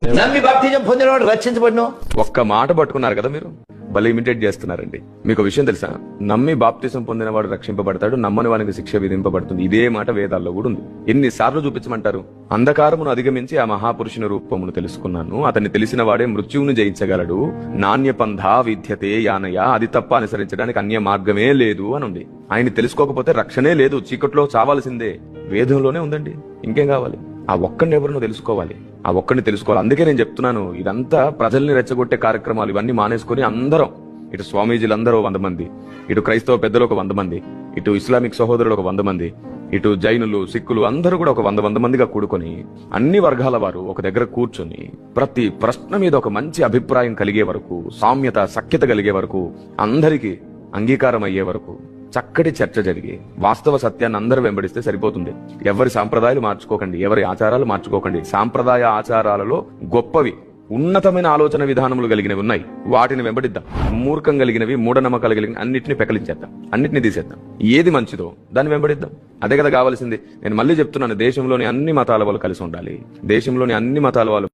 నమ్మి బాప్తిజం పొందినవాడు రక్షించబడిన. ఒక్క మాట పట్టుకున్నారు కదా మీరు, భలే ఇమిటేట్ చేస్తున్నారండి. మీకు విషయం తెలుసా, నమ్మి బాప్తిజం పొందినవాడు రక్షింపబడతాడు, నమ్మని వానికి శిక్ష విధింపబడుతుంది. ఇదే మాట వేదాల్లో కూడా ఉంది. ఎన్నిసార్లు చూపించమంటారు? అంధకారమును అధిగమించి ఆ మహాపురుషుని రూపమును తెలుసుకున్నాను, అతన్ని తెలిసిన వాడే మృత్యువును జయించగలడు, నాణ్యపంథా విద్యతే యానయ, అది తప్ప అనుసరించడానికి అన్య మార్గమే లేదు అని ఉంది. ఆయన తెలుసుకోకపోతే రక్షణే లేదు, చీకట్లో చావాల్సిందే. వేదంలోనే ఉందండి, ఇంకేం కావాలి? ఆ ఒక్కడిని ఎవరినో తెలుసుకోవాలి, ఆ ఒక్కడిని తెలుసుకోవాలి. అందుకే నేను చెప్తున్నాను, ఇదంతా ప్రజల్ని రెచ్చగొట్టే కార్యక్రమాలు ఇవన్నీ మానేసుకుని అందరం, ఇటు స్వామీజీలందరూ 100 మంది, ఇటు క్రైస్తవ పెద్దలు ఒక 100 మంది, ఇటు ఇస్లామిక్ సహోదరులు ఒక 100 మంది, ఇటు జైనులు సిక్కులు అందరూ కూడా ఒక 100 మందిగా కూడుకొని అన్ని వర్గాల వారు ఒక దగ్గర కూర్చొని ప్రతి ప్రశ్న మీద ఒక మంచి అభిప్రాయం కలిగే వరకు, సామ్యత సఖ్యత కలిగే వరకు, అందరికీ అంగీకారం అయ్యే వరకు చక్కటి చర్చ జరిగి వాస్తవ సత్యాన్ని అందరూ వెంబడిస్తే సరిపోతుంది. ఎవరి సాంప్రదాయాలు మార్చుకోకండి, ఎవరి ఆచారాలు మార్చుకోకండి. సాంప్రదాయ ఆచారాలలో గొప్పవి, ఉన్నతమైన ఆలోచన విధానములు కలిగినవి ఉన్నాయి, వాటిని వెంబడిద్దాం. మూర్ఖం కలిగినవి, మూఢనమ్మకాలు కలిగినవి అన్నిటిని పెకలించేద్దాం, అన్నిటిని తీసేద్దాం. ఏది మంచిదో దాన్ని వెంబడిద్దాం. అదే కదా కావాల్సింది. నేను మళ్ళీ చెప్తున్నాను, దేశంలోని అన్ని మతాల వాళ్ళు కలిసి ఉండాలి, దేశంలోని అన్ని మతాల వాళ్ళు